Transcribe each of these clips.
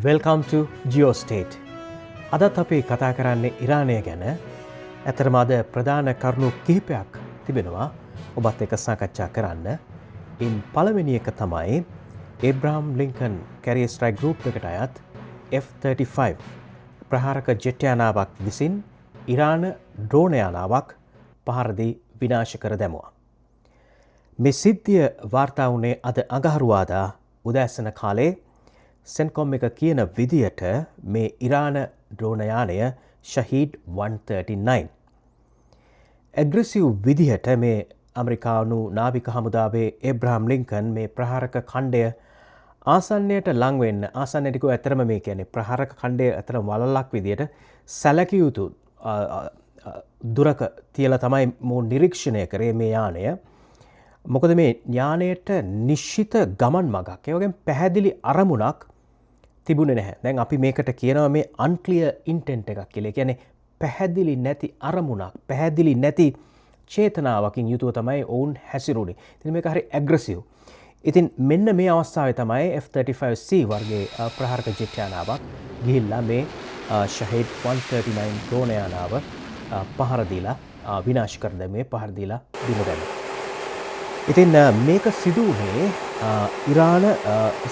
Welcome to Geostate. අදත් අපි කතා කරන්නේ ඉරානය ගැන. ඇතරම අද ප්‍රධාන කරුණු කිහිපයක් තිබෙනවා ඔබත් එක්ක සාකච්ඡා කරන්න. ඉන් පළවෙනි එක තමයි Abraham Lincoln career strike group එකට අයත් F-35 ප්‍රහාරක ජෙට් යානාවක් විසින් ඉරාන ඩ්‍රෝන යානාවක් පහර දී විනාශ කර දැමුවා. මේ සිද්ධිය වාර්තා වුණේ අද අඟහරුවාදා උදෑසන කාලේ. සෙන්කොම් එක කියන විදියට මේ ඉරාන ඩ්‍රෝන යානය ශහීඩ් 139. ඇග්‍රෙසිව් විදිහට මේ ඇමරිකානු නාවික හමුදාවේ ඒබ්‍රහම් ලින්කන් මේ ප්‍රහාරක ඛණ්ඩය ආසන්නයට ලං වෙන්න ආසන්නයට කිව්ව ඇතරම මේ කියන්නේ ප්‍රහාරක ඛණ්ඩය අතර වලල්ලක් විදියට සැලකිය යුතු දුරක තියලා තමයි මෝ නිරීක්ෂණය කරේ මේ යානය. මොකද මේ යානයට නිශ්චිත ගමන් මගක් ඒ වගේම පැහැදිලි අරමුණක් තිබුණේ නැහැ. දැන් අපි මේකට කියනවා මේ අන්ක්ලියර් ඉන්ටෙන්ට් එකක් කියලා. ඒ කියන්නේ පැහැදිලි නැති අරමුණක්, පැහැදිලි නැති චේතනාවකින් යුතුව තමයි ඔවුන් හැසිරුණේ. ඉතින් මේක හරි ඇග්‍රෙසිව්. ඉතින් මෙන්න මේ අවස්ථාවේ තමයි F-35C වර්ගයේ ප්‍රහාරක ජෙට් යානාවක් ගිහිල්ලා මේ ශහීඩ් 139 ඩ්‍රෝන යානාව පහර දීලා විනාශ කර දැමේ පහර දීලා බිම දැම්මා. ඉතින් මේක සිදු වුණේ ඉරාන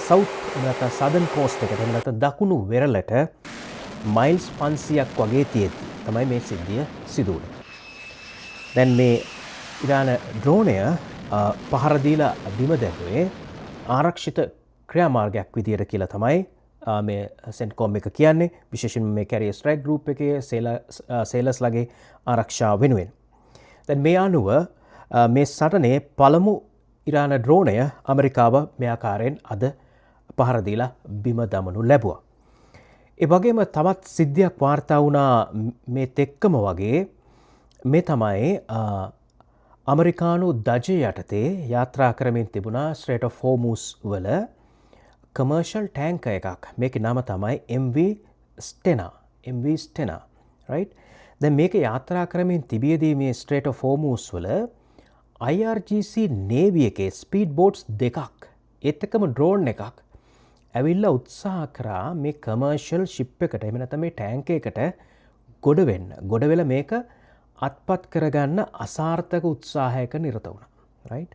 සවුත් නැත්නම් සදර්න් කෝස්ට් එකට නැත්නම් දකුණු වෙරළට මයිල්ස් 500ක් වගේ තියෙද්දි තමයි මේ සිද්ධිය සිදු වුණේ. දැන් මේ ඉරාන ඩ්‍රෝනය පහර දීලා බිම දැම්මේ ආරක්ෂිත ක්‍රියාමාර්ගයක් විදියට කියලා තමයි මේ සෙන්කොම් එක කියන්නේ. විශේෂයෙන්ම මේ කැරියර් ස්ට්‍රයික් ගෲප් එකේ සේලර්ස්ලාගේ ආරක්ෂාව වෙනුවෙන්. දැන් මේ අනුව මේ සටනේ පළමු ඉරාන ඩ්‍රෝනය ඇමරිකාව මේ ආකාරයෙන් අද පහර දීලා බිම දමනු ලැබුවා. ඒ වගේම තවත් සිද්ධියක් වාර්තා වුණා මේ තෙක්කම වගේ. මේ තමයි ඇමරිකානු දජය යටතේ යාත්‍රා කරමින් තිබුණා ස්ට්‍රේට් ඔෆ් හෝමුස් වල කමර්ෂල් ටැංකර් එකක්. මේකේ නම තමයි MV Stena. right? දැන් මේක යාත්‍රා කරමින් තිබියදී මේ ස්ට්‍රේට් ඔෆ් හෝමුස් වල IRGC නේවි එකේ ස්පීඩ් බෝට්ස් දෙකක් ඒත් එක්කම ඩ්‍රෝන් එකක් ඇවිල්ලා උත්සාහ කරා මේ කමර්ෂල් ෂිප් එකට එහෙම නැත්නම් මේ ටැංක් එකකට ගොඩ වෙන්න. ගොඩ වෙලා මේක අත්පත් කරගන්න අසාර්ථක උත්සාහයක නිරත වුණා. right?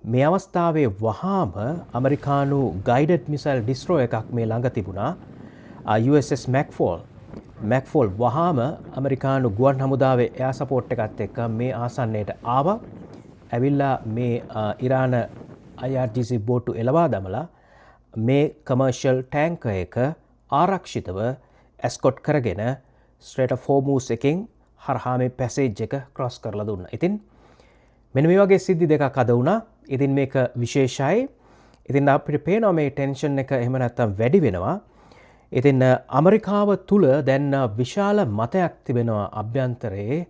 මේ අවස්ථාවේ වහාම ඇමරිකානු ගයිඩඩ් මිසයිල් ඩිස්ට්‍රොයර් එකක් මේ ළඟ තිබුණා. USS මැක්ෆෝල් වහාම ඇමරිකානු ගුවන් හමුදාවේ එයා සපෝට් එකත් එක්ක මේ ආසන්නයට ආවා. ඇවිල්ලා මේ ඉරාන IRGC බෝට්ටු එලවා දමලා මේ කමර්ෂල් ටැංකර් එක ආරක්ෂිතව ඇස්කොට් කරගෙන ස්ට්‍රේට් ඔෆ් හෝමුස් එකෙන් හරහා මේ පැසේජ් එක ක්‍රොස් කරලා දුන්නා. ඉතින් මෙන්න මේ වගේ සිද්ධි දෙකක් අද වුණා. ඉතින් මේක විශේෂයි. ඉතින් අපිට පේනවා මේ ටෙන්ෂන් එක එහෙම නැත්තම් වැඩි වෙනවා. ඉතින් ඇමරිකාව තුළ දැන් විශාල මතයක් තිබෙනවා අභ්‍යන්තරයේ.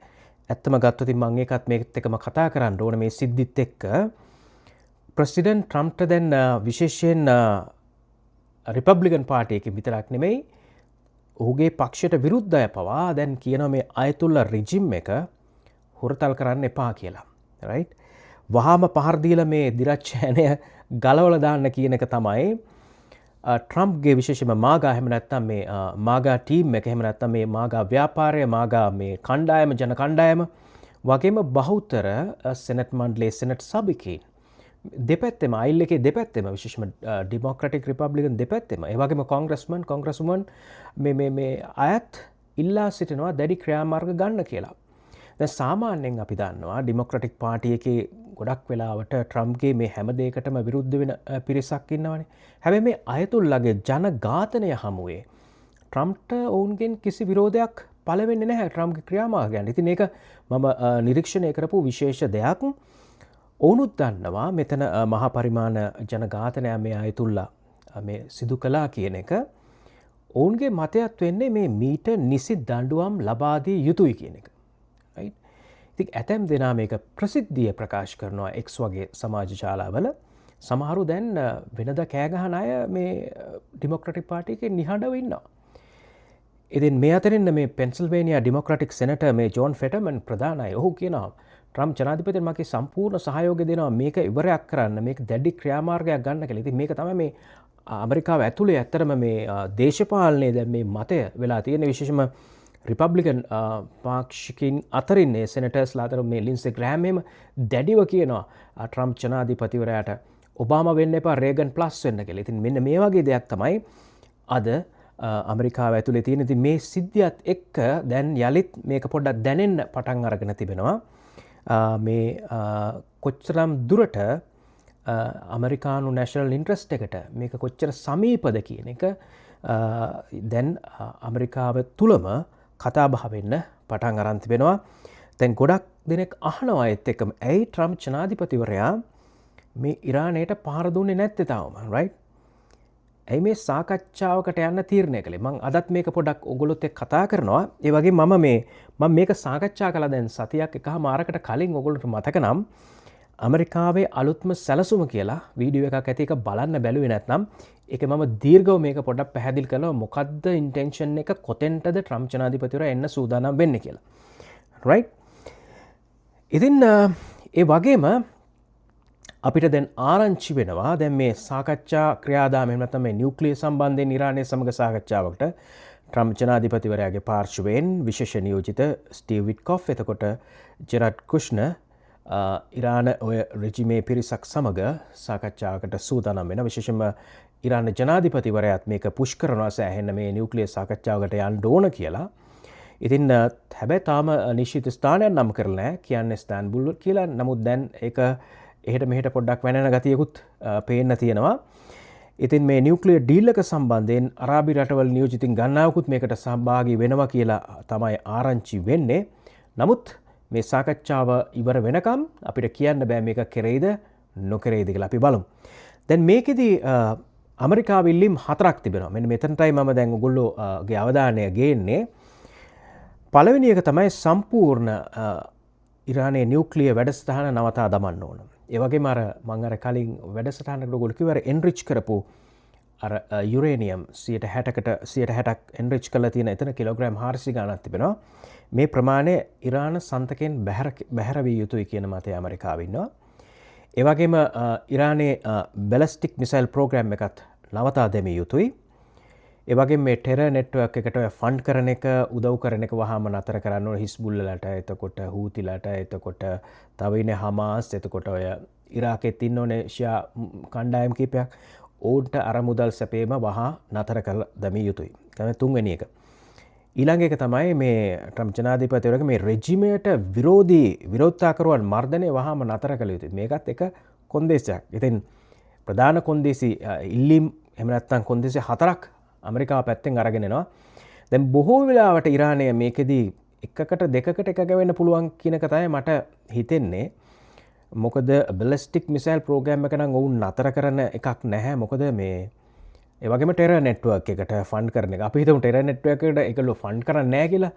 ඇත්තම ගත්තොත් මම ඒකත් මේකත් එක්කම කතා කරන්න ඕන මේ සිද්ධිත් එක්ක. ප්‍රෙසිඩන්ට් ට්‍රම්ප්ට දැන් විශේෂයෙන් රිපබ්ලිකන් පාර්ටි එකේ විතරක් නෙමෙයි ඔහුගේ පක්ෂයට විරුද්ධ අය පවා දැන් කියනවා මේ අයතුල්ලා රිජිම් එක හොරතල් කරන්න එපා කියලා. right? වහාම පහර දීලා මේ දිරච්ඡායනය ගලවලා දාන්න කියන එක තමයි ට්‍රම්ප්ගේ විශේෂම මාගා එහෙම නැත්නම් මේ මාගා ටීම් එක එහෙම නැත්නම් මේ මාගා ව්‍යාපාරය මාගා මේ කණ්ඩායම ජන කණ්ඩායම වගේම බහුතර සෙනට් මණ්ඩලයේ සෙනට් සභිකයින් දෙපැත්තෙම අයිල් එකේ දෙපැත්තෙම විශේෂම ඩෙමොක්‍රැටික් රිපබ්ලිකන් දෙපැත්තෙම ඒ වගේම කොංග්‍රස්වුමන් මේ අයත් ඉල්ලා සිටිනවා දැඩි ක්‍රියාමාර්ග ගන්න කියලා. දැන් සාමාන්‍යයෙන් අපි දන්නවා ඩෙමොක්‍රැටික් පාර්ටි එකේ ගොඩක් වෙලාවට ට්‍රම්ප්ගේ මේ හැම දෙයකටම විරුද්ධ වෙන පිරිසක් ඉන්නවනේ. හැබැයි මේ අයතුල්ලාගේ ජන ඝාතනය හමුවේ ට්‍රම්ප්ට ඔවුන්ගෙන් කිසි විරෝධයක් පළ වෙන්නේ නැහැ ට්‍රම්ප්ගේ ක්‍රියාමාර්ග ගැන. ඉතින් ඒක මම නිරීක්ෂණය කරපු විශේෂ දෙයක්. ඔවුනුත් දන්නවා මෙතන මහා පරිමාණ ජන ඝාතනය මේ අයතුල්ලා මේ සිදු කළා කියන එක. ඔවුන්ගේ මතයත් වෙන්නේ මේ මීට නිසි දඬුවම් ලබා දිය යුතුයි කියන එක. right? ඉතින් ඇතැම් දෙනා මේක ප්‍රසිද්ධිය ප්‍රකාශ කරනවා X වගේ සමාජ ජාලාවල. සමහරු දැන් වෙනදා කෑ ගහන අය මේ ඩෙමොක්‍රැටික් පාර්ටි එකේ නිහඬව ඉන්නවා. ඉතින් මේ අතරින් මේ පෙන්සිල්වේනියා ඩෙමොක්‍රැටික් සෙනටර් මේ ජෝන් ෆෙටර්මන් ප්‍රධානයි. ඔහු කියනවා ට්‍රම්ප් ජනාධිපතිතුමා මගේ සම්පූර්ණ සහයෝගය දෙනවා මේක ඉවරයක් කරන්න මේක දැඩි ක්‍රියාමාර්ගයක් ගන්න කියලා. ඉතින් මේක තමයි මේ ඇමරිකාව ඇතුළේ ඇත්තරම මේ දේශපාලනය දැන් මේ මතය වෙලා තියෙන විශේෂම රිපබ්ලිකන් පාක්ෂිකින් අතරින්නේ සෙනටර්ස් ලාතර මේ ලින්සේ ග්‍රෑම්ම දැඩිව කියනවා ට්‍රම්ප් ජනාධිපතිවරයාට ඔබාම වෙන්න එපා රේගන් ප්ලස් වෙන්න කියලා. ඉතින් මෙන්න මේ වගේ දෙයක් තමයි අද ඇමරිකාව ඇතුලේ තියෙන. ඉතින් මේ සිද්ධියත් එක්ක දැන් යලිත් මේක පොඩ්ඩක් දැනෙන්න පටන් අරගෙන තිබෙනවා. මේ කොච්චරම් දුරට ඇමරිකානු නැෂනල් ඉන්ට්‍රස්ට් එකට මේක කොච්චර සමීපද කියන එක දැන් ඇමරිකාව තුලම කතාබහ වෙන්න පටන් අරන් තිබෙනවා. දැන් ගොඩක් දෙනෙක් අහනවා ඒත් එක්කම ඇයි ට්‍රම්ප් ජනාධිපතිවරයා මේ ඉරානයට පහර දුන්නේ නැත්තේ තාම, right? ඇයි මේ සාකච්ඡාවකට යන්න තීරණය කළේ? මම අදත් මේක පොඩක් ඔයගොල්ලොත් එක්ක කතා කරනවා. ඒ වගේ මම මේක සාකච්ඡා කළා දැන් සතියක් එකමාරකට කලින් ඔයගොල්ලන්ට මතක නම් ඇමරිකාවේ අලුත්ම සැලසුම කියලා වීඩියෝ එකක් ඇති එක බලන්න බැලුවේ නැත්නම් ඒක මම දීර්ඝව මේක පොඩ්ඩක් පැහැදිලි කරනවා මොකද්ද ඉන්ටෙන්ෂන් එක කොතෙන්ටද ට්‍රම්ප් ජනාධිපතිවරයා එන්න සූදානම් වෙන්නේ කියලා. right? ඉතින් ඒ වගේම අපිට දැන් ආරංචි වෙනවා දැන් මේ සාකච්ඡා ක්‍රියාදාම එහෙම නැත්නම් මේ නියුක්ලියර් සම්බන්ධයෙන් ඉරානය සමග සාකච්ඡාවකට ට්‍රම්ප් ජනාධිපතිවරයාගේ පාර්ශවයෙන් විශේෂ නියෝජිත ස්ටීව් විට්කොෆ් එතකොට ජෙරඩ් කුෂ්නර් ඉරාන ඔය රෙජිමේ පිරිසක් සමග සාකච්ඡාවකට සූදානම් වෙන විශේෂයෙන්ම ඉරාන ජනාධිපතිවරයාත් මේක පුෂ් කරනවා සෑහෙන මේ නියුක්ලියර් සාකච්ඡාවකට යන්න ඕන කියලා. ඉතින් හැබැයි තාම නිශ්චිත ස්ථානයක් නම් කරලා නැහැ. කියන්නේ ස්ටැන්බුල් කියලා. නමුත් දැන් ඒක එහෙට මෙහෙට පොඩ්ඩක් වෙනන ගතියකුත් පේන්න තියෙනවා. ඉතින් මේ නියුක්ලියර් ඩීල් එක සම්බන්ධයෙන් අරාබි රටවල් නියෝජිතින් ගණනාවකුත් මේකට සහභාගී වෙනවා කියලා තමයි ආරංචි වෙන්නේ. නමුත් මේ සාකච්ඡාව ඉවර වෙනකම් අපිට කියන්න බෑ මේක කෙරෙයිද නොකෙරෙයිද කියලා. අපි බලමු. දැන් මේකෙදි ඇමරිකාව ඉල්ලීම් 4ක් තිබෙනවා. මෙන්න මෙතනටයි මම දැන් ඔයගොල්ලෝගේ අවධානය ගේන්නේ. පළවෙනි එක තමයි සම්පූර්ණ ඉරානයේ නියුක්ලියර් වැඩසටහන නවතා දමන්න ඕන. ඒ වගේම මම කලින් වැඩසටහනකට ඔයගොල්ලෝ කිව්වා එන්රිච් කරපු යුරේනියම් 60%ක් එන්රිච් කරලා තියෙන එතන කිලෝග්‍රෑම් 400 ගණනක් තිබෙනවා. මේ ප්‍රමාණය ඉරාන සන්තකෙන් බැහැර විය යුතුයි කියන මතය ඇමරිකාව ඉන්නවා. ඒ වගේම ඉරානයේ බැලිස්ටික් මිසයිල් ප්‍රෝග්‍රෑම් එකත් නවතා දැමිය යුතුයි. ඒ වගේම මේ ටෙරර් නෙට්වර්ක් එකට ෆන්ඩ් කරන එක උදව් කරන එක වහාම නතර කරන්න ඕන. හිස්බුල්ලාට එතකොට හූතිලාට එතකොට තව ඉන්නේ හමාස් එතකොට ඔය ඉරාකෙත් ඉන්න ඕනේ ෂියා කණ්ඩායම් කීපයක් ඕන්ට අර මුදල් සැපේම වහා නතර කරලා දැමිය යුතුයි. තමයි තුන්වෙනි එක. ඊළඟ එක තමයි මේ ට්‍රම්ප් ජනාධිපතිවරයාගේ මේ රෙජිමයට විරෝධතාකරුවන් මර්ධනය වහාම නතර කළ යුතුයි. මේකත් එක කොන්දේසියක්. ඉතින් ප්‍රධාන කොන්දේසි ඉල්ලීම් එහෙම නැත්නම් කොන්දේසි 4ක් ඇමරිකාව පැත්තෙන් අරගෙන එනවා. දැන් බොහෝ වෙලාවට ඉරානය මේකෙදී එකකට දෙකකට එක ගැවෙන්න පුළුවන් කියන එක තමයි මට හිතෙන්නේ. මොකද බැලිස්ටික් මිසයිල් ප්‍රෝග්‍රෑම් එක නම් වුන් නතර කරන එකක් නැහැ. මොකද මේ ඒ වගේම ටෙරර් නෙට්වර්ක් එකට ෆන්ඩ් කරන එක. අපි හිතමු ටෙරර් නෙට්වර්ක් එකට ඒකලෝ ෆන්ඩ් කරන්නේ නැහැ කියලා.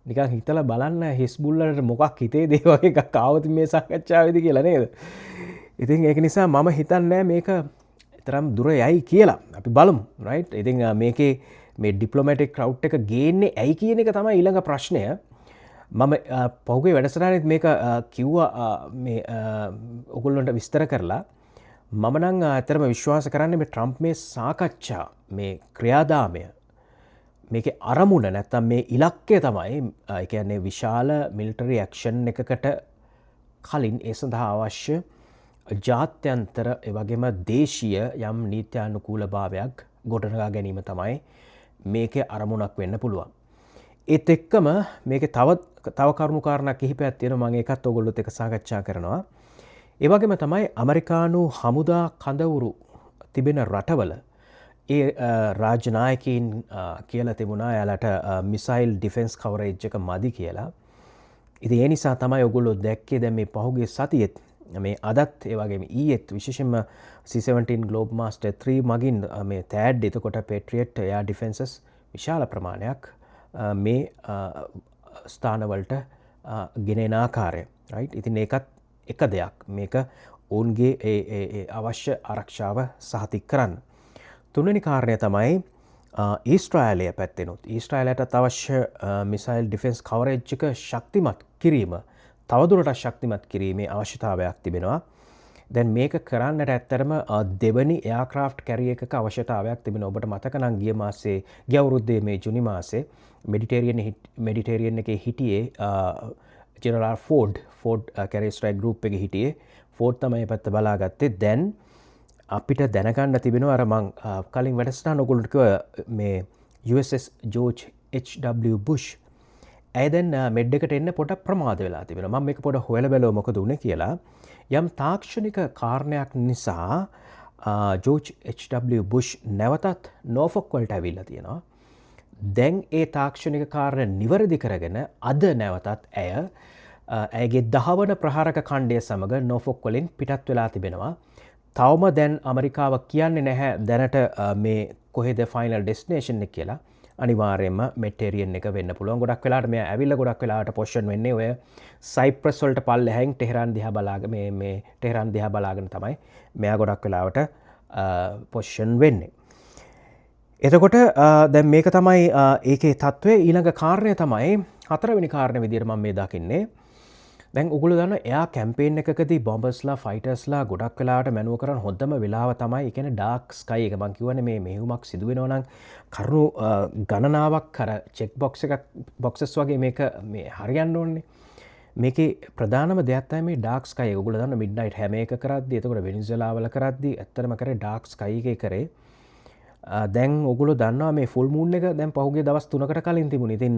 නිකන් හිතලා බලන්න හිස්බුල්ලාට මොකක් හිතේද ඒ වගේ එකක් ආවොත් මේ සාකච්ඡාවේදී කියලා නේද? ඉතින් ඒක නිසා මම හිතන්නේ මේක තරම් දුර යයි කියලා. අපි බලමු. right? ඉතින් මේකේ මේ ඩිප්ලොමැටික් ක්‍රවුඩ් එක ගේන්නේ ඇයි කියන එක තමයි ඊළඟ ප්‍රශ්නය. මම පහුගිය වැඩසටහනේත් මේක කිව්වා මේ ඔයගොල්ලන්ට විස්තර කරලා මම නම් ඇත්තටම විශ්වාස කරන්නේ මේ ට්‍රම්ප් මේ සාකච්ඡා මේ ක්‍රියාදාමය මේකේ අරමුණ නැත්තම් මේ ඉලක්කය තමයි ඒ කියන්නේ විශාල මිලිටරි ඇක්ෂන් එකකට කලින් ඒ සඳහා අවශ්‍ය ජාත්‍යන්තර ඒ වගේම දේශීය යම් නීත්‍යානුකූලභාවයක් ගොඩනගා ගැනීම තමයි මේකේ අරමුණක් වෙන්න පුළුවන්. ඒත් එක්කම මේකේ තව කරුණු කාරණා කිහිපයක් තියෙනවා. මම ඒකත් ඔයගොල්ලොත් එක්ක සාකච්ඡා කරනවා. ඒ වගේම තමයි ඇමරිකානු හමුදා කඳවුරු තිබෙන රටවල ඒ රාජ්‍ය නායකයින් කියලා තිබුණා එයාලට මිසයිල් ඩිෆෙන්ස් කවරේජ් එක මදි කියලා. ඉතින් ඒ නිසා තමයි ඔයගොල්ලෝ දැක්කේ දැන් මේ පහුගිය සතියේත් මේ අදත් ඒ වගේම ඊයේත් විශේෂයෙන්ම C-17 Globemaster 3 මගින් මේ තෑඩ් එතකොට Patriot එයා ඩිෆෙන්සස් විශාල ප්‍රමාණයක් මේ ස්ථානවලට ගෙනෙන ආකාරය. right? ඉතින් ඒකත් එක දෙයක්. මේක ඔවුන්ගේ ඒ අවශ්‍ය ආරක්ෂාව සහතික කරන්න. තුන්වෙනි කාරණය තමයි ඊශ්‍රායලය පැත්තෙනුත් ඊශ්‍රායලයට අවශ්‍ය මිසයිල් ඩිෆෙන්ස් කවරේජ් එක ශක්තිමත් කිරීම තවදුරටත් ශක්තිමත් කිරීමේ අවශ්‍යතාවයක් තිබෙනවා. දැන් මේක කරන්නට ඇත්තරම දෙවනි එයාක්‍රාෆ්ට් කැරිය එකක අවශ්‍යතාවයක් තිබෙන. ඔබට මතක නම් ගිය මාසේ ගිය අවුරුද්දේ මේ ජුනි මාසේ මෙඩිටේරියන් එකේ හිටියේ ජෙනරල් ෆෝඩ් කැරිය ස්ට්‍රයික් ගෲප් එකේ හිටියේ. ෆෝඩ් තමයි පැත්ත බලාගත්තේ. දැන් අපිට දැනගන්න තිබෙනවා අර මං කලින් වැඩසටහන ඔයගොල්ලන්ට කිව්වා මේ USS ජෝර්ජ් H.W. බුෂ් ඇය දැන් මෙඩ් එකට එන්න පොඩක් ප්‍රමාද වෙලා තිබෙනවා. මම මේක පොඩ හොයලා බැලුවා මොකද උනේ කියලා. යම් තාක්ෂණික කාරණයක් නිසා ජෝර්ජ් H.W. බුෂ් නැවතත් නෝෆොක් වලට ඇවිල්ලා තියෙනවා. දැන් ඒ තාක්ෂණික කාරණ නිවැරදි කරගෙන අද නැවතත් ඇයගේ 10 වන ප්‍රහාරක කණ්ඩය සමග නෝෆොක් වලින් පිටත් වෙලා තිබෙනවා. තවම දැන් ඇමරිකාව කියන්නේ නැහැ දැනට මේ කොහෙද ෆයිනල් ඩෙස්ටිනේෂන් එක කියලා. අනිවාර්යයෙන්ම මෙටීරියන් එක වෙන්න පුළුවන්. ගොඩක් වෙලාවට මෙයා ඇවිල්ලා ගොඩක් වෙලාවට පොසිෂන් වෙන්නේ ඔය සයිප්‍රස් වලට පල්ලෙහැන් ටෙහෙරාන් දිහා බලාගෙන මේ ටෙහෙරාන් දිහා බලාගෙන තමයි මෙයා ගොඩක් වෙලාවට පොසිෂන් වෙන්නේ. එතකොට දැන් මේක තමයි ඒකේ තත්ත්වය. ඊළඟ කාරණය තමයි හතරවෙනි කාරණය විදිහට මම මේ දකින්නේ. දැන් ඔගොල්ලෝ දන්න එයා කැම්පේන් එකකදී බොම්බර්ස්ලා ෆයිටර්ස්ලා ගොඩක් වෙලාවට මැනුව කරන හොඳම වෙලාව තමයි ඒ කියන්නේ ඩාර්ක් ස්කයි එක. මම කියවනේ මේ මෙහෙයුමක් සිදු වෙනවා නම් කරුණු ගණනාවක් අර චෙක් බොක්සස් වගේ මේක මේ හරියන්න ඕනේ. මේකේ ප්‍රධානම දෙයක් තමයි මේ ඩාර්ක් ස්කයි එක. ඔගොල්ලෝ දන්න මිඩ්නයිට් හැම එක කරද්දී එතකොට වෙනිසුලාව වල කරද්දී ඇත්තටම කරේ ඩාර්ක් ස්කයි එකේ කරේ. දැන් ඔගොල්ලෝ දන්නවා මේ ෆුල් මූන් එක දැන් පහුගිය දවස් 3කට කලින් තිබුණේ. ඉතින්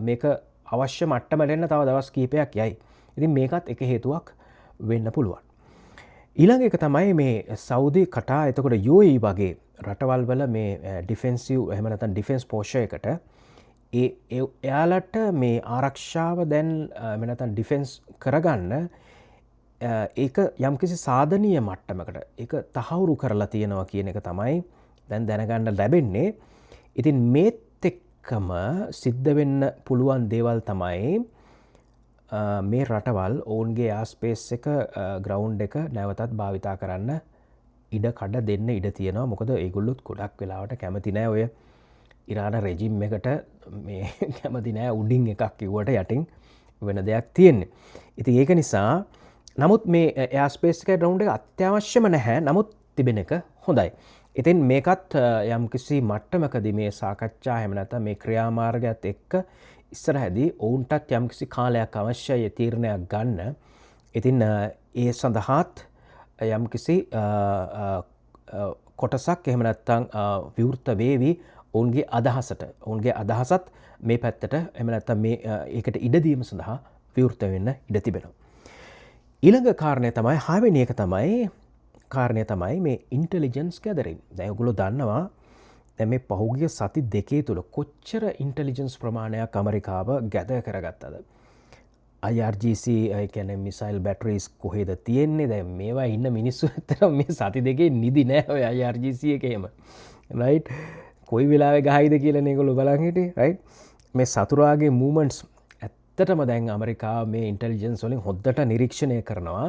මේක අවශ්‍ය මට්ටමට එන්න තව දවස් කීපයක් යයි. ඉතින් මේකත් එක හේතුවක් වෙන්න පුළුවන්. ඊළඟ එක තමයි මේ සෞදි කටා එතකොට UAE වගේ රටවල් වල මේ ඩිෆෙන්සිව් එහෙම නැත්නම් ඩිෆෙන්ස් පෝෂය එකට එයාලට මේ ආරක්ෂාව දැන් එහෙම නැත්නම් ඩිෆෙන්ස් කරගන්න ඒක යම්කිසි සාධනීය මට්ටමකට ඒක තහවුරු කරලා තියෙනවා කියන එක තමයි දැන් දැනගන්න ලැබෙන්නේ. ඉතින් මේත් එක්කම සිද්ධ වෙන්න පුළුවන් දේවල් තමයි මේ රටවල් ඔවුන්ගේ ආස්පේස් එක ග්‍රවුන්ඩ් එක නැවතත් භාවිතා කරන්න ඉඩ කඩ දෙන්න ඉඩ තියෙනවා. මොකද ඒගොල්ලොත් ගොඩක් වෙලාවට කැමති නෑ ඔය ඉරාන රෙජිම් එකට මේ කැමති නෑ උඩින් එකක් කිව්වට යටින් වෙන දෙයක් තියෙන්නේ. ඉතින් ඒක නිසා නමුත් මේ එයාස්පේස් එක ග්‍රවුන්ඩ් එක අත්‍යවශ්‍යම නැහැ. නමුත් තිබෙන එක හොඳයි. ඉතින් මේකත් යම්කිසි මට්ටමකදී මේ සාකච්ඡා එහෙම නැත්නම් මේ ක්‍රියාමාර්ගයත් එක්ක ඉස්සරහදී ඔවුන්ටත් යම්කිසි කාලයක් අවශ්‍යයි තීරණයක් ගන්න. ඉතින් ඒ සඳහාත් යම්කිසි කොටසක් එහෙම නැත්නම් විවෘත වේවි ඔවුන්ගේ අදහසට. ඔවුන්ගේ අදහසත් මේ පැත්තට එහෙම නැත්නම් මේ ඒකට ඉඩ දීම සඳහා විවෘත වෙන්න ඉඩ තිබෙනවා. ඊළඟ කාරණය තමයි 6 වෙනි එක තමයි කාරණය තමයි මේ ඉන්ටෙලිජන්ස් ගැදරින්. දැන් ඔයගොල්ලෝ දන්නවා දැන් මේ පහුගිය සති දෙකේ තුල කොච්චර ඉන්ටෙලිජන්ස් ප්‍රමාණයක් ඇමරිකාව ගැදර් කරගත්තද. IRGC ඒ කියන්නේ මිසයිල් බැටරිස් කොහෙද තියෙන්නේ? දැන් මේවා ඉන්න මිනිස්සු ඇත්තටම මේ සති දෙකේ නිදි නෑ ඔය IRGC එකේම. රයිට්? කොයි වෙලාවෙ ගහයිද කියලා නේ ඒගොල්ලෝ බලන් හිටියේ. රයිට්? මේ සතුරාගේ මූවමන්ට්ස් ඇත්තටම දැන් ඇමරිකාව මේ ඉන්ටෙලිජන්ස් වලින් හොද්දට නිරීක්ෂණය කරනවා.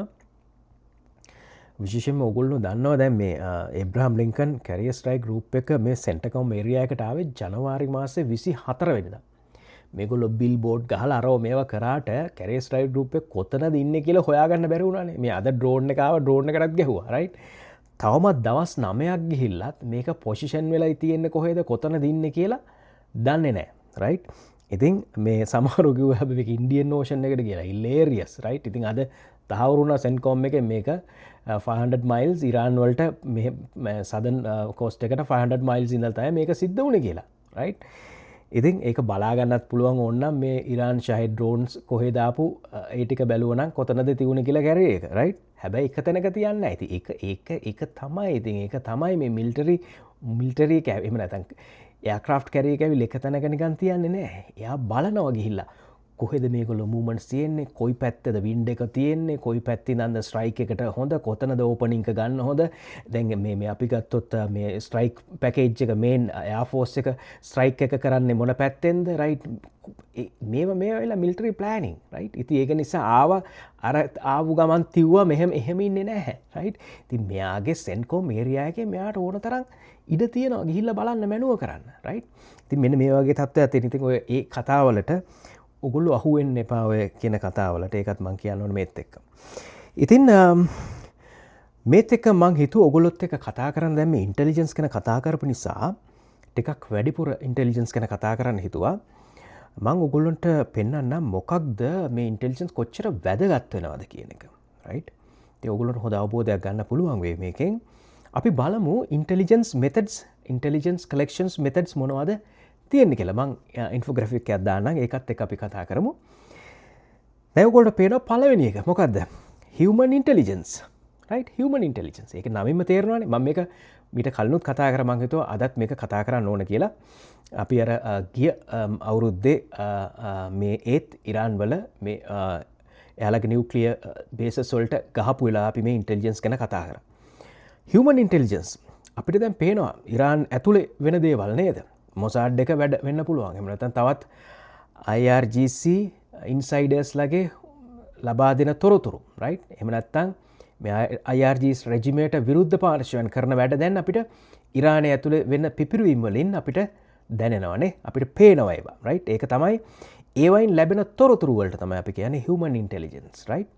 විශේෂයෙන්ම ඔයගොල්ලෝ දන්නවා දැන් මේ Abraham Lincoln career strike group එක මේ සෙන්ටර්කම් ඒරියා එකට ආවේ ජනවාරි මාසේ 24 වෙනිදා. මේගොල්ලෝ බිල් බෝඩ් ගහලා අරව මේවා කරාට කැරියර් ස්ට්‍රයික් ගෲප් එක කොතනද ඉන්නේ කියලා හොයාගන්න බැරි වුණානේ. මේ අද ඩ්‍රෝන් එක ආව ඩ්‍රෝන් එකටත් ගැහුවා. රයිට්? තවමත් දවස් 9ක් ගිහිල්ලත් මේක පොසිෂන් වෙලා තියෙන්නේ කොහෙද කොතනද ඉන්නේ කියලා දන්නේ නැහැ. රයිට්? ඉතින් මේ සමහරු කිව්වා හැබැයි මේක ඉන්දියන් ඕෂන් එකට කියලා. හිලේරියස්. රයිට්? ඉතින් අද තහවුරුනා සෙන්කොම් එකේ මේක 500 මයිල්ස් ඉරාන් වලට මේ සදන් කෝස්ට් එකට 500 මයිල්ස් ඉඳලා තමයි මේක සිද්ධ වුණේ කියලා. රයිට්? ඉතින් ඒක බලා ගන්නත් පුළුවන් ඕනනම් මේ ඉරාන් ෂහීඩ් ඩ්‍රෝන්ස් කොහෙද ආපු ඒ ටික බැලුවනම් කොතනද තියුනේ කියලා කැරේ එක. රයිට්? හැබැයි එක තැනක තියන්නේ නැහැ. ඉතින් ඒක තමයි. ඉතින් ඒක තමයි මේ මිලිටරි එහෙම නැත්නම් එයාක්‍රාෆ්ට් කැරියර් එක ඇවිල්ලා එක තැනක නිකන් තියන්නේ නැහැ. එයා බලනවා ගිහිල්ලා කොහෙද මේගොල්ලෝ මූවමන්ට්ස් තියෙන්නේ, කොයි පැත්තද වින්ඩ් එක තියෙන්නේ, කොයි පැත්තින්ද ස්ට්‍රයික් එකට හොඳ, කොතනද ඕපනින් එක ගන්න හොඳ. දැන් මේ අපි ගත්තොත් මේ ස්ට්‍රයික් පැකේජ් එක මේන් එයාෆෝස් එක ස්ට්‍රයික් එක කරන්නේ මොන පැත්තෙන්ද? රයිට්? මේවා වෙලා මිලිටරි ප්ලෑනින්. රයිට්? ඉතින් ඒක නිසා ආපු ගමන් තිව්වා එහෙම ඉන්නේ නැහැ. රයිට්? ඉතින් මෙයාගේ සෙන්කොම් ඒරියා එකේ මෙයාට ඕන තරම් ඉඩ තියෙනවා ගිහිල්ලා බලන්න මැනුව කරන්න. රයිට්? ඉතින් මෙන්න මේ වගේ තත්ත්වයක් තියෙන. ඉතින් ඔය ඒ කතාවලට ඔගොල්ලෝ අහුවෙන්න එපා ඔය කියන කතාවලට. ඒකත් මම කියන්න ඕනේ මේත් එක්ක. ඉතින් මේත් එක්ක මං හිතුව ඔයගොල්ලොත් එක්ක කතා කරන්න දැන් මේ ඉන්ටෙලිජන්ස් ගැන කතා කරපු නිසා ටිකක් වැඩිපුර ඉන්ටෙලිජන්ස් ගැන කතා කරන්න හිතුවා. මං ඔයගොල්ලන්ට පෙන්වන්නම් මොකක්ද මේ ඉන්ටෙලිජන්ස් කොච්චර වැදගත් වෙනවද කියන එක. රයිට්? ඉතින් ඔයගොල්ලන්ට හොඳ අවබෝධයක් ගන්න පුළුවන් වෙයි මේකෙන්. අපි බලමු ඉන්ටෙලිජන්ස් මෙතඩ්ස් ඉන්ටෙලිජන්ස් කලෙක්ෂන්ස් මෙතඩ්ස් මොනවද තියෙන්නේ කියලා. මං ඉන්ෆෝග්‍රැෆික් එකක් දාන්නම්. ඒකත් එක්ක අපි කතා කරමු. දැන් ඔයගොල්ලන්ට පේනවා පළවෙනි එක මොකද්ද? human intelligence. right? human intelligence. ඒක නමින්ම තේරෙනවානේ. මම මේක මීට කලිනුත් කතා කරා. මං හිතුවා අදත් මේක කතා කරන්න ඕන කියලා. අපි අර ගිය අවුරුද්දේ මේ ඒත් ඉරාන් වල මේ එයාලගේ නියුක්ලියර් බේසස් වලට ගහපු වෙලාව අපි මේ ඉන්ටෙලිජන්ස් ගැන කතා කරා. human intelligence අපිට දැන් පේනවා ඉරාන් ඇතුලේ වෙන දේවල් නේද? මොසාඩ් එක වැඩ වෙන්න පුළුවන්. එහෙම නැත්නම් තවත් IRGC ඉන්සයිඩර්ස් ලගේ ලබා දෙන තොරතුරු. right? එහෙම නැත්නම් මේ IRGC රෙජිමේට විරුද්ධ පාර්ශවයන් කරන වැඩ දැන් අපිට ඉරානයේ ඇතුලේ වෙන පිපිරුවීම් වලින් අපිට දැනෙනවානේ. අපිට පේනවා ඒවා. right? ඒක තමයි ඒවයින් ලැබෙන තොරතුරු වලට තමයි අපි කියන්නේ human intelligence. right?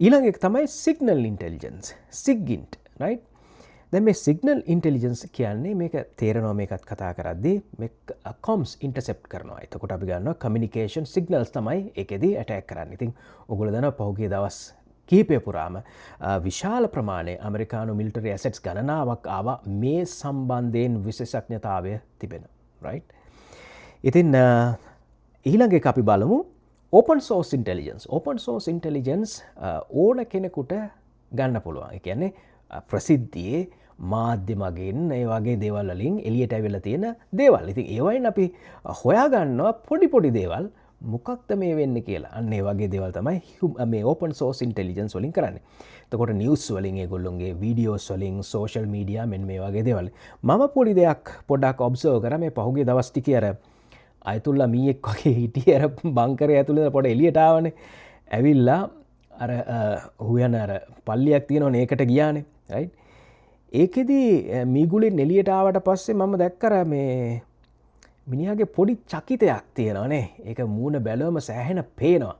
ඊළඟ එක තමයි signal intelligence. SIGINT. right? දැන් මේ signal intelligence කියන්නේ මේක තේරෙනවා මේකත් කතා කරද්දී මේ comms intercept කරනවා. එතකොට අපි ගන්නවා communication signals තමයි ඒකෙදී attack කරන්නේ. ඉතින් ඔයගොල්ලෝ දන්නවා පහුගිය දවස් කීපය පුරාම විශාල ප්‍රමාණයේ ඇමරිකානු මිලිටරි ඇසෙට්ස් ගණනාවක් ආවා මේ සම්බන්ධයෙන් විශේෂඥතාවය තිබෙන. right? ඉතින් ඊළඟ එක අපි බලමු open source intelligence. open source intelligence ඕන කෙනෙකුට ගන්න පුළුවන්. ඒ කියන්නේ ප්‍රසිද්ධියේ මාධ්‍ය මගින් ඒ වගේ දේවල් වලින් එළියට ඇවිල්ලා තියෙන දේවල්. ඉතින් ඒවයින් අපි හොයාගන්නවා පොඩි පොඩි දේවල් මොකක්ද මේ වෙන්නේ කියලා. අන්න ඒ වගේ දේවල් තමයි මේ open source intelligence වලින් කරන්නේ. එතකොට නිවුස් වලින් ඒගොල්ලොන්ගේ වීඩියෝස් වලින් සෝෂල් මීඩියා මෙන්න මේ වගේ දේවල්. මම පොඩි දෙයක් පොඩ්ඩක් ඔබ්සර්ව් කරා මේ පහුගිය දවස් ටිකේ අර අයතුල්ලා මීයෙක් වගේ හිටියේ අර බංකරේ ඇතුළේ පොඩ එළියට ආවනේ. ඇවිල්ලා අර හුයන අර පල්ලියක් තියෙනවනේ ඒකට ගියානේ. right? ඒකෙදි මීගුලින් එළියට ආවට පස්සේ මම දැක්කර මේ මිනිහාගේ පොඩි චකිතයක් තියෙනවානේ. ඒක මූණ බැලුවම සෑහෙන පේනවා.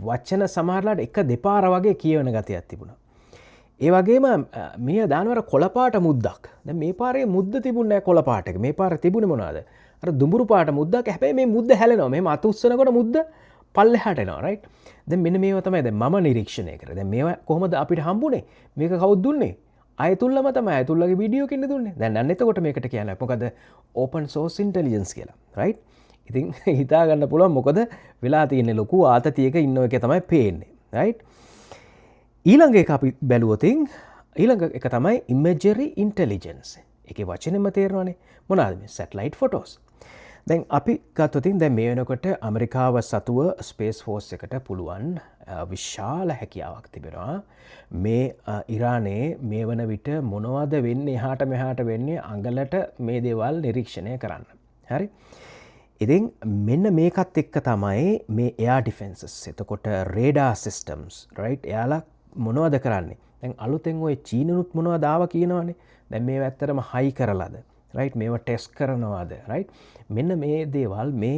වචන සමහරලාට එක දෙපාර වගේ කියවන ගතියක් තිබුණා. ඒ වගේම මිනිහා දානවර කොළපාට මුද්දක්. දැන් මේ පාරේ මුද්ද තිබුණේ නැහැ කොළපාට එක. මේ පාර තිබුණේ මොනවද? අර දුඹුරු පාට මුද්දක්. හැබැයි මේ මුද්ද හැලෙනවා. මෙහෙම අත උස්සනකොට මුද්ද පල්ලෙහාට එනවා. right? දැන් මෙන්න මේවා තමයි දැන් මම නිරීක්ෂණය කරේ. දැන් මේවා කොහොමද අපිට හම්බුනේ? මේක කවුද දුන්නේ? අයතුල්ලම තමයි. අයතුල්ලගේ වීඩියෝ කින්න දුන්නේ. දැන් අන්න එතකොට මේකට කියන්නේ මොකද? open source intelligence කියලා. right? ඉතින් හිතා ගන්න පුළුවන් මොකද වෙලා තියෙන්නේ ලොකු ආතතියක ඉන්නව එක තමයි පේන්නේ. right? ඊළඟ එක අපි බැලුවොත් ඊළඟ එක තමයි imagery intelligence. ඒකේ වචනේම තේරෙනවනේ. මොනවාද මේ? satellite photos. දැන් අපි ගත්තොත් දැන් මේ වෙනකොට ඇමරිකාව සතුව ස්පේස් ෆෝස් එකට පුළුවන් විශාල හැකියාවක් තිබෙනවා. මේ ඉරානයේ මේ වන විට මොනවද වෙන්නේ එහාට මෙහාට වෙන්නේ අඟලට මේ දේවල් නිරීක්ෂණය කරන්න. හරි? ඉතින් මෙන්න මේකත් එක්ක තමයි මේ air defenses. එතකොට radar systems, right? එයාලා මොනවද කරන්නේ? දැන් අලුතෙන් ওই චීනනුත් මොනවද ආවා කියනවනේ. දැන් මේව ඇත්තටම හයි කරලාද? right? මේව ටෙස්ට් කරනවාද? right? මෙන්න මේ දේවල් මේ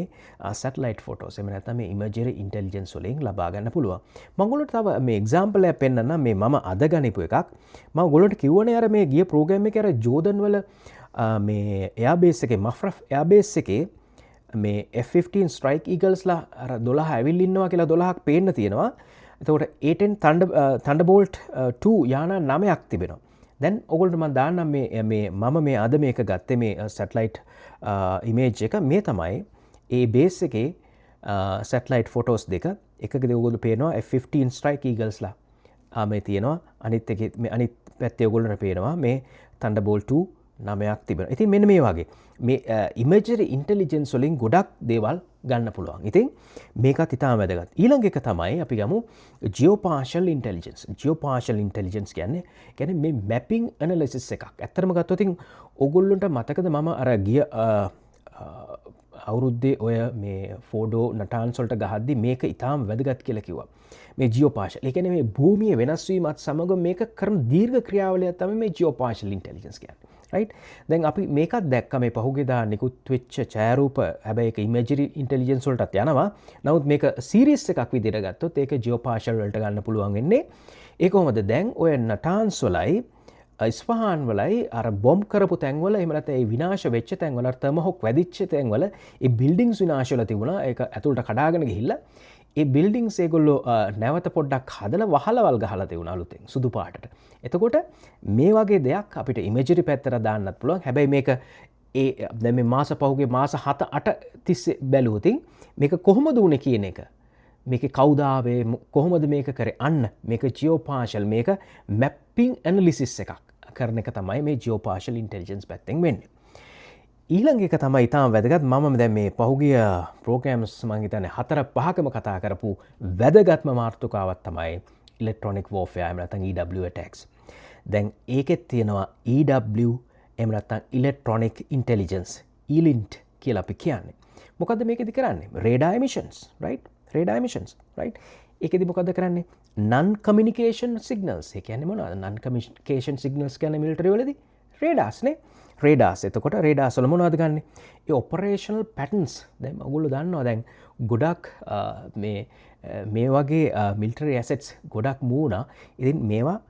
සැටලයිට් ෆොටෝස් එහෙම නැත්නම් මේ ඉමේජරි ඉන්ටෙලිජන්ස් වලින් ලබා ගන්න පුළුවන්. මම ඔයගොල්ලන්ට තව මේ එක්සැම්පල් එකක් පෙන්නන්නම්. මේ මම අද ගනිපු එකක්. මම ඔයගොල්ලන්ට කිව්වනේ අර මේ ගිය ප්‍රෝග්‍රෑම් එකේ අර ජෝර්ඩන් වල මේ එයාබේස් එකේ මෆ්රෆ් එයාබේස් එකේ මේ F-15 ස්ට්‍රයික් ඊගල්ස්ලා අර 12 ඇවිල්ලා ඉන්නවා කියලා 12ක් පේන්න තියෙනවා. එතකොට A-10 Thunderbolt 2 යාන 9ක් තිබෙනවා. දැන් ඔගොල්ලන්ට මම දාන්නම් මේ මම මේ අද මේක ගත්තේ මේ සැටලයිට් ඉමේජ් එක. මේ තමයි ඒ බේස් එකේ සැටලයිට් ෆොටෝස් දෙක. එකකදී ඔයගොල්ලෝ පේනවා F-15 ස්ට්‍රයික් ඊගල්ස්ලා මේ තියෙනවා. අනිත් එකේ මේ අනිත් පැත්තේ ඔයගොල්ලන්ට පේනවා මේ Thunderbolt 2 9ක් තිබෙනවා. ඉතින් මෙන්න මේ වගේ මේ ඉමේජරි ඉන්ටෙලිජන්ස් වලින් ගොඩක් දේවල් ගන්න පුළුවන්. ඉතින් මේකත් ඉතාම වැදගත්. ඊළඟ එක තමයි අපි ගමු ජියෝපාර්ෂල් ඉන්ටෙලිජන්ස්. ජියෝපාර්ෂල් ඉන්ටෙලිජන්ස් කියන්නේ මේ මැපින් ඇනලිසිස් එකක්. ඇත්තටම ගත්තොත් ඉතින් ඕගොල්ලන්ට මතකද මම අර ගිය අවුරුද්දේ ඔය මේ ෆෝඩෝ නටාන්ස් වලට ගහද්දි මේක ඉතාම වැදගත් කියලා කිව්වා. මේ ජියෝපාර්ෂල්. ඒ කියන්නේ මේ භූමියේ වෙනස් වීමත් සමග මේක කරන දීර්ඝ ක්‍රියාවලියක් තමයි මේ ජියෝපාර්ෂල් ඉන්ටෙලිජන්ස් කියන්නේ. right? දැන් අපි මේකත් දැක්ක මේ පහුගියදා නිකුත් වෙච්ච ඡායාරූප. හැබැයි ඒක ඉමේජරි ඉන්ටෙලිජන්ස් වලටත් යනවා. නමුත් මේක සීරීස් එකක් විදිහට ගත්තොත් ඒක ජියෝපාර්ෂල් වලට ගන්න පුළුවන් වෙන්නේ. ඒ කොහොමද දැන් ඔය නටාන්ස් වලයි ඉස්ෆහාන් වලයි අර බොම්බ් කරපු තැන්වල එහෙම නැත්නම් ඒ විනාශ වෙච්ච තැන්වල තර්මොහොක් වැදිච්ච තැන්වල ඒ බිල්ඩින්ග්ස් විනාශ වෙලා තිබුණා. ඒක ඇතුළට කඩාගෙන ගිහිල්ලා ඒ බිල්ඩින්ග්ස් ඒගොල්ලෝ නැවත පොඩ්ඩක් හදලා වහලවල් ගහලා තිබුණා අලුතෙන් සුදු පාටට. එතකොට මේ වගේ දෙයක් අපිට ඉමේජරි පැත්තට දාන්නත් පුළුවන්. හැබැයි මේක දැන් මේ මාස පහුගේ මාස 7-8 තිස්සේ බැලුවොතින් මේක කොහොමද උනේ කියන එක මේක කවුදාවේ කොහොමද මේක කරේ අන්න මේක ජියෝපාෂල් මේක මැප්පිං ඇනලිසිස් එකක් කරන එක තමයි මේ ජියෝපාෂල් ඉන්ටෙලිජන්ස් පැත්තෙන් වෙන්නේ. ඊළඟ එක තමයි ඉතාම වැදගත්. මම දැන් මේ පහුගිය ප්‍රෝග්‍රෑම්ස් මම හිතන්නේ 4-5කම කතා කරපු වැදගත්ම මාතෘකාවක් තමයි ඉලෙක්ට්‍රොනික වෝර්ෆෙයාර් එහෙම නැත්නම් EW attacks. දැන් ඒකෙත් තියෙනවා EW එහෙම නැත්නම් ඉලෙක්ට්‍රොනික ඉන්ටෙලිජන්ස් ELINT කියලා අපි කියන්නේ. මොකද්ද මේකෙදි කරන්නේ? Radar emissions, right? Radar emissions, right? ඒකෙදි මොකද්ද කරන්නේ? non communication signals. ඒ කියන්නේ මොනවද? non communication signals කියන්නේ මිලිටරි වලදී රේඩාර්ස් නේ. රේඩාර්ස්. එතකොට රේඩාර්ස් වල මොනවද ගන්නෙ? ඒ ඔපරේෂනල් පැටර්න්ස්. දැන් ඔයගොල්ලෝ දන්නවා දැන් ගොඩක් මේ වගේ මිලිටරි ඇසෙට්ස් ගොඩක් මූණා. ඉතින් මේවා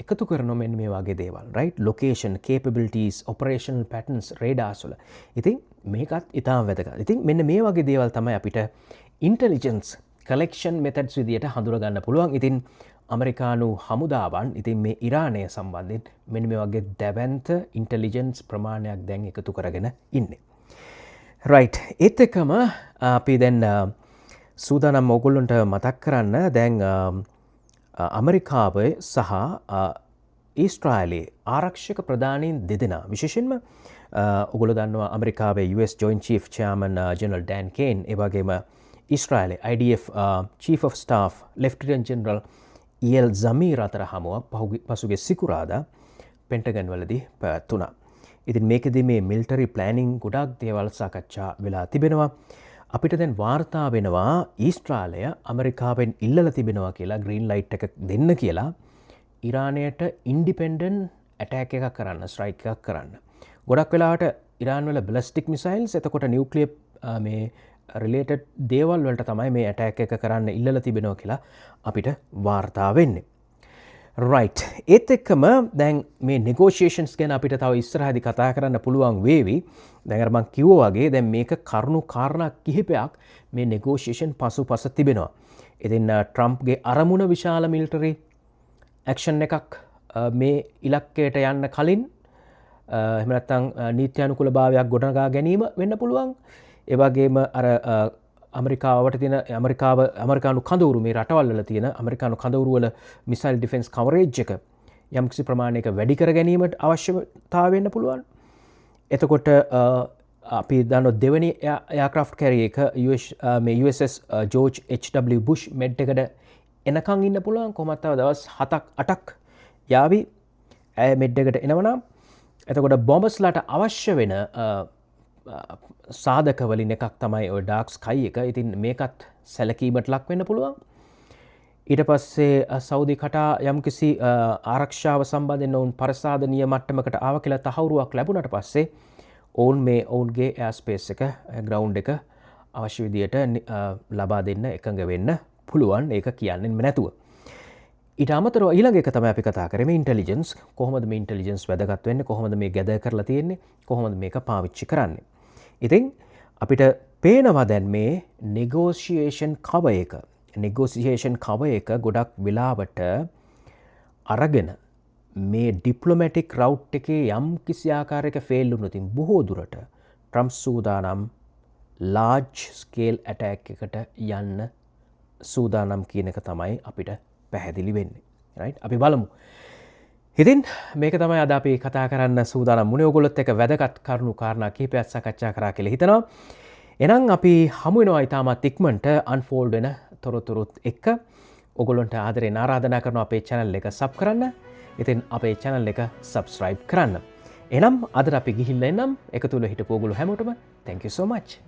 එකතු කරනවා මෙන්න මේ වගේ දේවල්, right? location capabilities operational patterns radars වල. ඉතින් මේකත් ඉතාම වැදගත්. ඉතින් මෙන්න මේ වගේ දේවල් තමයි අපිට intelligence collection methods විදියට හඳුනා ගන්න පුළුවන්. ඉතින් ඇමරිකානු හමුදාවන් ඉතින් මේ ඉරානය සම්බන්ධයෙන් මෙන්න මේ වගේ දැවැන්ත ඉන්ටෙලිජන්ස් ප්‍රමාණයක් දැන් එකතු කරගෙන ඉන්නේ. right. ඒත් එක්කම අපි දැන් සූදානම් ඕගොල්ලන්ට මතක් කරන්න දැන් ඇමරිකාවේ සහ ඊස්ට්‍රායලයේ ආරක්ෂක ප්‍රධානීන් දෙදෙනා විශේෂයෙන්ම ඔගොල්ලෝ දන්නවා ඇමරිකාවේ US Joint Chief Chairman General Dan Kane ඒ වගේම ඊස්ට්‍රායලයේ IDF Chief of Staff Lieutenant General EL Zamir අතර හමුවක් පසුගිය සිකුරාදා පෙන්ටගන් වලදී පැවැත්වුණා. ඉතින් මේකෙදී මේ මිලිටරි ප්ලෑනින් ගොඩක් දේවල් සාකච්ඡා වෙලා තිබෙනවා. අපිට දැන් වාර්තා වෙනවා ඊස්ට්‍රාලය ඇමරිකාවෙන් ඉල්ලලා තිබෙනවා කියලා ග්‍රීන් ලයිට් එක දෙන්න කියලා ඉරානයට ඉන්ඩිපෙන්ඩන්ට් ඇටැක් එකක් කරන්න, ස්ට්‍රයික් එකක් කරන්න. ගොඩක් වෙලාවට ඉරාන් වල බැලිස්ටික් මිසයිල්ස් එතකොට නියුක්ලියර් මේ රිලේටඩ් දේවල් වලට තමයි මේ ඇටැක් එක කරන්න ඉල්ලලා තිබෙනවා කියලා අපිට වාර්තා වෙන්නේ. right. ඒත් එක්කම දැන් මේ negotiations ගැන අපිට තව ඉස්සරහදී කතා කරන්න පුළුවන් වේවි. දැන් අර මම කිව්වා වගේ දැන් මේක කරුණු කාරණා කිහිපයක් මේ negotiation පසුපස තිබෙනවා. ඉතින් ට්‍රම්ප්ගේ අරමුණ විශාල මිලිටරි ඇක්ෂන් එකක් මේ ඉලක්කයට යන්න කලින් එහෙම නැත්නම් නීත්‍යානුකූලභාවයක් ගොඩනගා ගැනීම වෙන්න පුළුවන්. ඒ වගේම අර ඇමරිකාවට තියෙන ඇමරිකානු කඳවුරු මේ රටවල් වල තියෙන ඇමරිකානු කඳවුරු වල මිසයිල් ඩිෆෙන්ස් කවරේජ් එක යම්කිසි ප්‍රමාණයක වැඩි කර ගැනීමට අවශ්‍යතාවය වෙන්න පුළුවන්. එතකොට අපි දන්නවා දෙවෙනි එයාක්‍රාෆ්ට් කැරියර් එක USS George H.W. Bush මෙඩ් එකට එනකන් ඉන්න පුළුවන්. කොහොමද තව දවස් 7-8ක් යාවි මෙඩ් එකට එනවනම්. එතකොට බොම්බස්ලාට අවශ්‍ය වෙන සාධක වලින් එකක් තමයි ඔය ඩාර්ක් ස්කයි එක. ඉතින් මේකත් සැලකීමට ලක් වෙන්න පුළුවන්. ඊට පස්සේ සෞදි කටා යම්කිසි ආරක්ෂාව සම්බන්ධයෙන් ඔවුන් පරිසාදනීය මට්ටමකට ආව කියලා තහවුරුවක් ලැබුණාට පස්සේ ඔවුන්ගේ එයා ස්පේස් එක ග්‍රවුන්ඩ් එක අවශ්‍ය විදියට ලබා දෙන්න එකඟ වෙන්න පුළුවන්. ඒක කියන්නෙම නැතුව. ඊට අමතරව ඊළඟ එක තමයි අපි කතා කරේ මේ ඉන්ටෙලිජන්ස්. කොහොමද මේ ඉන්ටෙලිජන්ස් වැදගත් වෙන්නේ? කොහොමද මේ ගැදර් කරලා තියෙන්නේ? කොහොමද මේක පාවිච්චි කරන්නේ? ඉතින් අපිට පේනවා දැන් මේ නෙගෝෂියේෂන් කව එක ගොඩක් වෙලාවට අරගෙන මේ ඩිප්ලොමැටික් රවුට් එකේ යම් කිසි ආකාරයක ෆේල් වුණොත් බොහෝ දුරට ට්‍රම්ප් සූදානම් ලාර්ජ් ස්කේල් ඇටැක් එකට යන්න සූදානම් කියන එක තමයි අපිට පැහැදිලි වෙන්නේ. right? අපි බලමු. ඉතින් මේක තමයි අද අපි කතා කරන්න සූදානම් වුණේ. ඔයගොල්ලොත් එක්ක වැදගත් කරුණු කාරණා කිහිපයක් සාකච්ඡා කරා කියලා හිතනවා. එහෙනම් අපි හමු වෙනවා ඊටමත් ඉක්මනට අන්ෆෝල්ඩ් වෙන තොරතුරුත් එක්ක. ඔයගොල්ලන්ට ආදරෙන් ආරාධනා කරනවා අපේ channel එක sub කරන්න. ඉතින් අපේ channel එක subscribe කරන්න. එහෙනම් අද අපි ගිහිල්ලා එන්නම්. එකතු වෙලා හිටපු ඔයගොල්ලෝ හැමෝටම thank you so much.